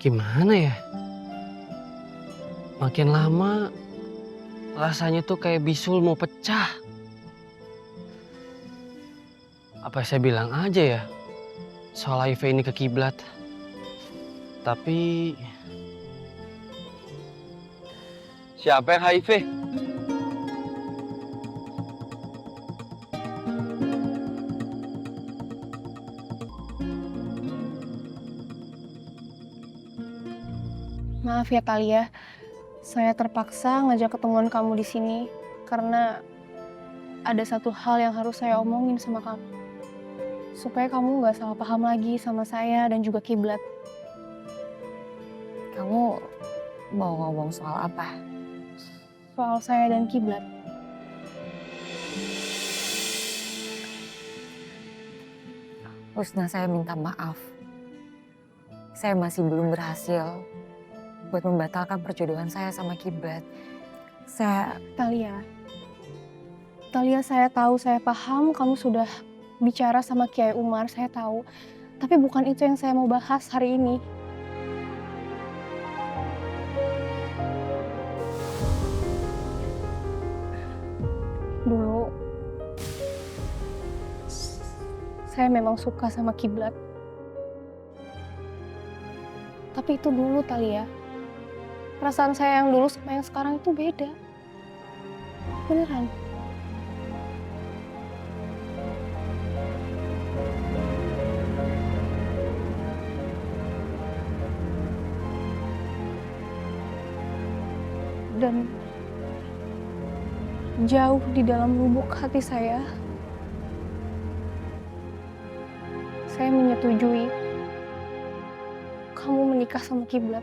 Gimana ya? Makin lama rasanya tuh kayak bisul mau pecah. Apa saya bilang aja ya soal HIV ini ke kiblat? Tapi Siapa yang HIV? Maaf ya Talia, saya terpaksa ngajak ketemuan kamu di sini karena ada satu hal yang harus saya omongin sama kamu. Supaya kamu nggak salah paham lagi sama saya dan juga kiblat. Kamu mau ngomong soal apa? Soal saya dan kiblat. Husna, saya minta maaf. Saya masih belum berhasil buat membatalkan perjodohan saya sama Kiblat. Talia, saya tahu, saya paham kamu sudah bicara sama Kiai Umar, saya tahu. Tapi bukan itu yang saya mau bahas hari ini. Dulu, saya memang suka sama Kiblat. Tapi itu dulu, Talia. Perasaan saya yang dulu sama yang sekarang itu beda. Beneran. Dan jauh di dalam lubuk hati saya menyetujui kamu menikah sama Kiblat.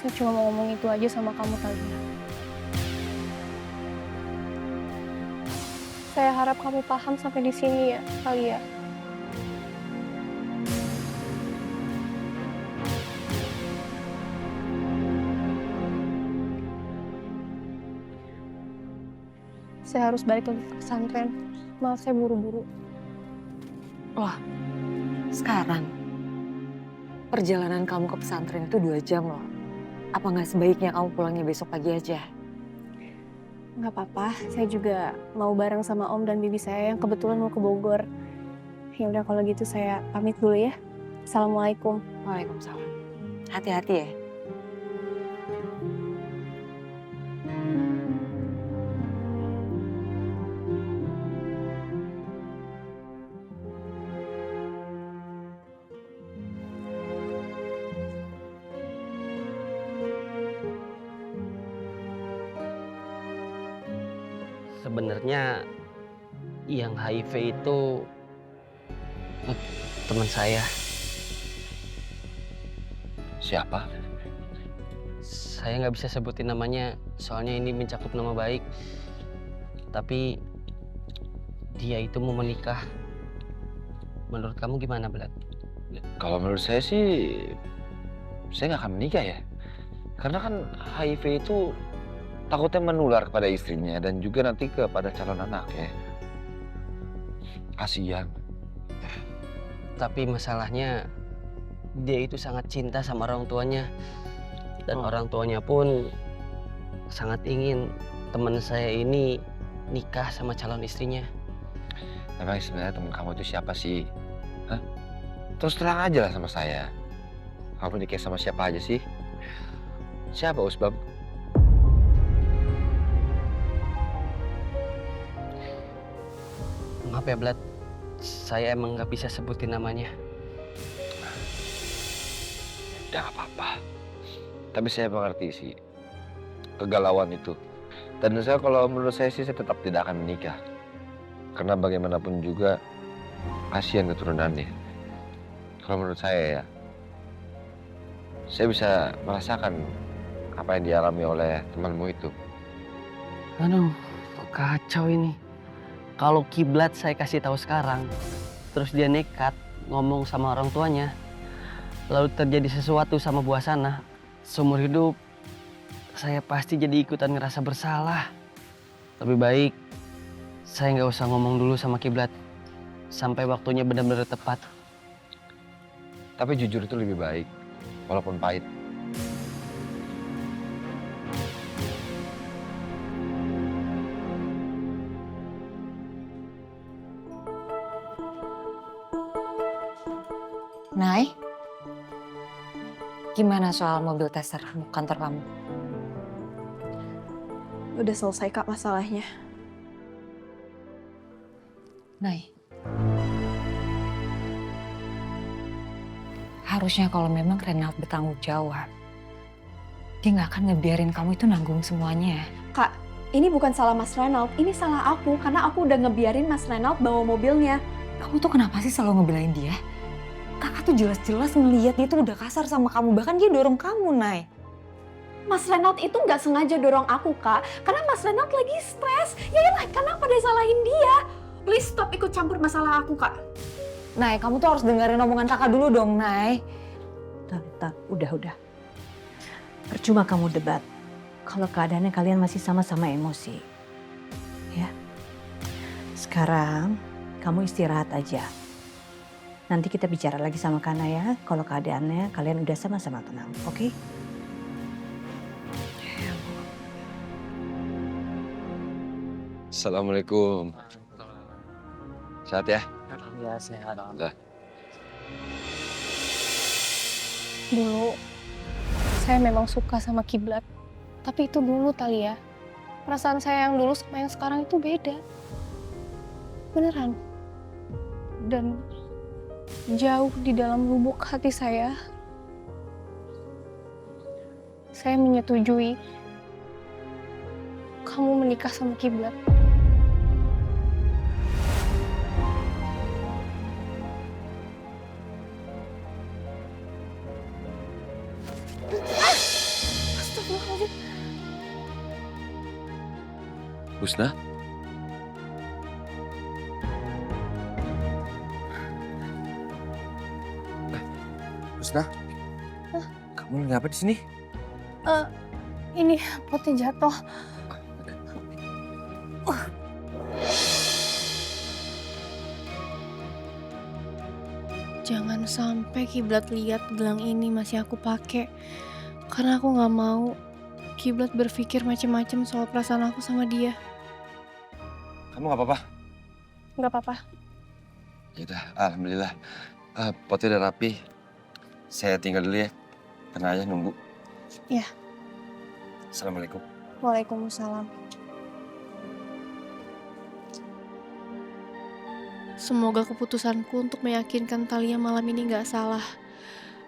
Saya cuma mau ngomong itu aja sama kamu, Talia. Saya harap kamu paham sampai di sini ya, Talia. Saya harus balik lagi ke pesantren. Maaf, saya buru-buru. Wah, sekarang perjalanan kamu ke pesantren itu 2 jam loh. Apa nggak sebaiknya kamu pulangnya besok pagi aja? Nggak apa-apa, saya juga mau bareng sama Om dan Bibi saya yang kebetulan mau ke Bogor. Ya udah kalau gitu saya pamit dulu ya. Assalamualaikum. Waalaikumsalam. Hati-hati ya. sebenarnya yang HIV itu teman saya. Siapa? Saya nggak bisa sebutin namanya, soalnya ini mencakup nama baik. Tapi dia itu mau menikah. Menurut kamu gimana, Blat? Kalau menurut saya sih, saya nggak akan menikah ya. Karena kan HIV itu takutnya menular kepada istrinya dan juga nanti kepada calon anak ya. Kasihan. Tapi masalahnya dia itu sangat cinta sama orang tuanya. Dan orang tuanya pun sangat ingin teman saya ini nikah sama calon istrinya. Memang sebenarnya teman kamu itu siapa sih? Hah? Terus terang aja lah sama saya. Kamu nikah sama siapa aja sih? Siapa Usbab? Maaf ya, Blat. Saya emang nggak bisa sebutin namanya. Udah gak apa-apa. Tapi saya mengerti sih kegalauan itu. Dan saya kalau menurut saya sih saya tetap tidak akan menikah. Karena bagaimanapun juga kasihan keturunannya. Kalau menurut saya ya, saya bisa merasakan apa yang dialami oleh temanmu itu. Aduh, kacau ini. Kalau Kiblat saya kasih tahu sekarang, terus dia nekat ngomong sama orang tuanya, lalu terjadi sesuatu sama Bu Hasanah, seumur hidup saya pasti jadi ikutan ngerasa bersalah. Lebih baik saya nggak usah ngomong dulu sama Kiblat sampai waktunya benar-benar tepat. Tapi jujur itu lebih baik, walaupun pahit. Nay, gimana soal mobil tester kantor kamu? Udah selesai Kak masalahnya. Nay, harusnya kalau memang Renald bertanggung jawab, dia nggak akan ngebiarin kamu itu nanggung semuanya. Kak, ini bukan salah Mas Renald, ini salah aku karena aku udah ngebiarin Mas Renald bawa mobilnya. Kamu tuh kenapa sih selalu ngebelain dia? Kakak tuh jelas-jelas ngeliat dia tuh udah kasar sama kamu, bahkan dia dorong kamu, Nay. Mas Renald itu nggak sengaja dorong aku, Kak, karena Mas Renald lagi stres. Ya kenapa dia salahin dia? Please stop ikut campur masalah aku, Kak. Nay, kamu tuh harus dengerin omongan kakak dulu dong, Nay. Udah. Percuma kamu debat. Kalau keadaannya kalian masih sama-sama emosi. Ya. Sekarang kamu istirahat aja. Nanti kita bicara lagi sama Kana ya. Kalau keadaannya kalian udah sama-sama tenang, oke? Assalamualaikum. Sehat ya? Ya sehat. Udah. Dulu saya memang suka sama Kiblat. Tapi itu dulu Talia. Perasaan saya yang dulu sama yang sekarang itu beda. Beneran. Dan jauh di dalam lubuk hati saya menyetujui kamu menikah sama Kiblat. Astagfirullahaladzim. Husna? Husna? Kamu ngapa di sini? Ini potnya jatuh. Jangan sampai Kiblat lihat gelang ini masih aku pakai. Karena aku nggak mau Kiblat berpikir macam-macam soal perasaan aku sama dia. Kamu nggak apa-apa? Nggak apa-apa. Ya udah, alhamdulillah. Potnya udah rapi. Saya tinggal dulu ya. Karena ayah nunggu. Iya. Assalamualaikum. Waalaikumsalam. Semoga keputusanku untuk meyakinkan Talia malam ini nggak salah.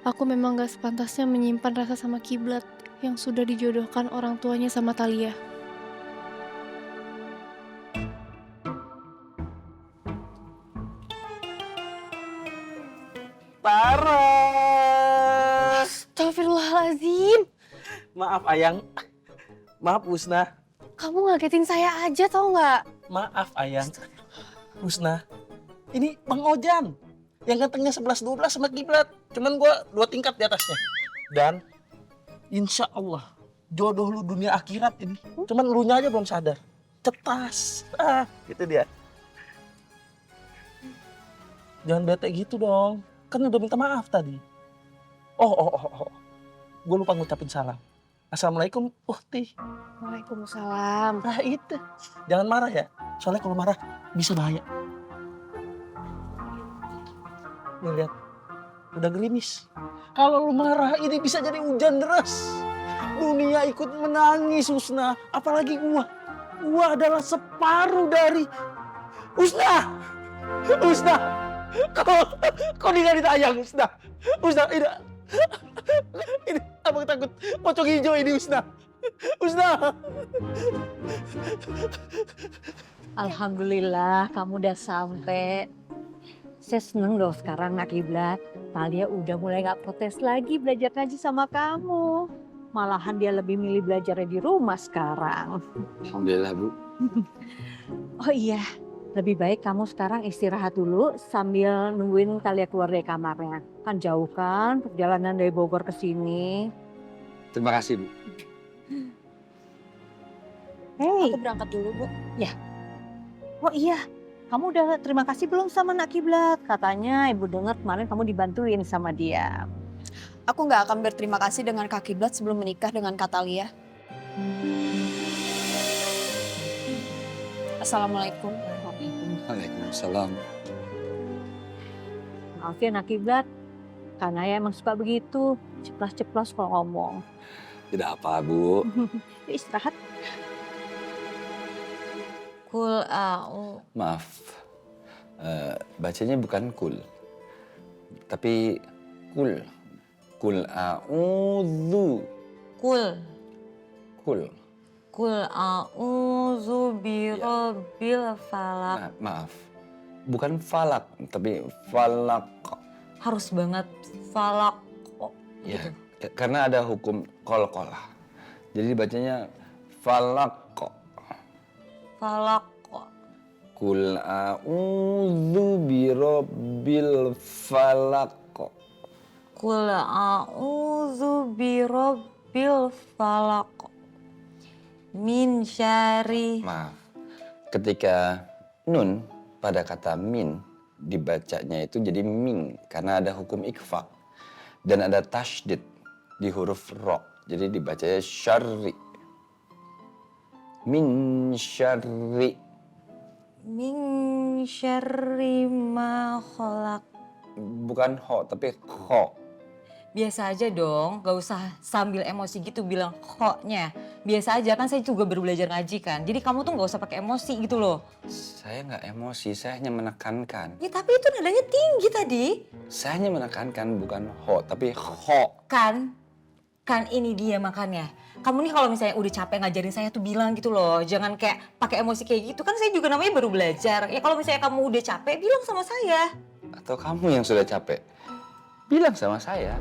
Aku memang nggak sepantasnya menyimpan rasa sama Kiblat yang sudah dijodohkan orang tuanya sama Talia. Parah. Astagfirullahaladzim. Maaf Ayang. Maaf Husna. Kamu ngagetin saya aja tau nggak? Maaf Ayang. Husna. Ini Bang Ojan. Yang gantengnya 11-12 sama Kiblat. Cuman gua 2 tingkat di atasnya. Dan insya Allah jodoh lu dunia akhirat ini. Cuman lu nya aja belum sadar. Cetas. Gitu dia. Jangan bete gitu dong. Kan udah minta maaf tadi. Oh. Gue lupa ngucapin salam. Assalamualaikum, Uhti. Waalaikumsalam. Nah itu. Jangan marah ya. Soalnya kalau marah bisa bahaya. Nih lihat. Udah gerimis. Kalau lu marah ini bisa jadi hujan deras. Dunia ikut menangis, Husna. Apalagi gua. Gua adalah separuh dari Husna. Husna. Kok ninggalin ayang, Husna? Husna, ini abang takut pocong hijau ini, Husna. Husna. Alhamdulillah kamu udah sampai. Saya seneng loh sekarang Nak Kiblat. Talia udah mulai gak protes lagi belajar ngaji sama kamu. Malahan dia lebih milih belajarnya di rumah sekarang. Alhamdulillah Bu. Oh iya, Lebih baik kamu sekarang istirahat dulu sambil nungguin Talia keluar dari kamarnya. Kan jauh kan perjalanan dari Bogor ke sini. Terima kasih, Bu. Hei, Aku berangkat dulu, Bu. oh iya, kamu udah terima kasih belum sama Nak Kiblat? Katanya ibu dengar kemarin kamu dibantuin sama dia. Aku nggak akan berterima kasih dengan Kak Kiblat sebelum menikah dengan Katalia. Assalamualaikum. Waalaikumsalam. Maaf ya Nak Kiblat, karena ya emang suka begitu, ceplas-ceplos kalau ngomong. Tidak apa, Bu. Yuk istirahat. Kul Maaf, bacanya bukan kul, tapi kul. Kul a'udzu. kul Kul. kul a'udzu birabbil falaq. Nah, maaf, bukan falak, tapi falak. Harus banget falak. Ya, karena ada hukum kol-kolah. Jadi bacanya falak. Falak. Kul a'udzu birabbil falak. Kul a'udzu birabbil falaq. Min syari. Maaf, ketika nun pada kata min dibacanya itu jadi ming karena ada hukum ikfa dan ada tasydid di huruf ro, jadi dibacanya syarri. Min syarri. Min syarri ma khalaq. Bukan ho tapi kho. Biasa aja dong, gak usah sambil emosi gitu bilang kok-nya. Biasa aja, kan saya juga baru belajar ngaji kan. Jadi kamu tuh gak usah pakai emosi gitu loh. Saya nggak emosi, saya hanya menekankan. Ya tapi itu nadanya tinggi tadi. Saya hanya menekankan bukan ho tapi kho. Kan ini dia makanya. Kamu nih kalau misalnya udah capek ngajarin saya tuh bilang gitu loh. Jangan kayak pakai emosi kayak gitu. Kan saya juga namanya baru belajar. Ya kalau misalnya kamu udah capek bilang sama saya. Atau kamu yang sudah capek, bilang sama saya.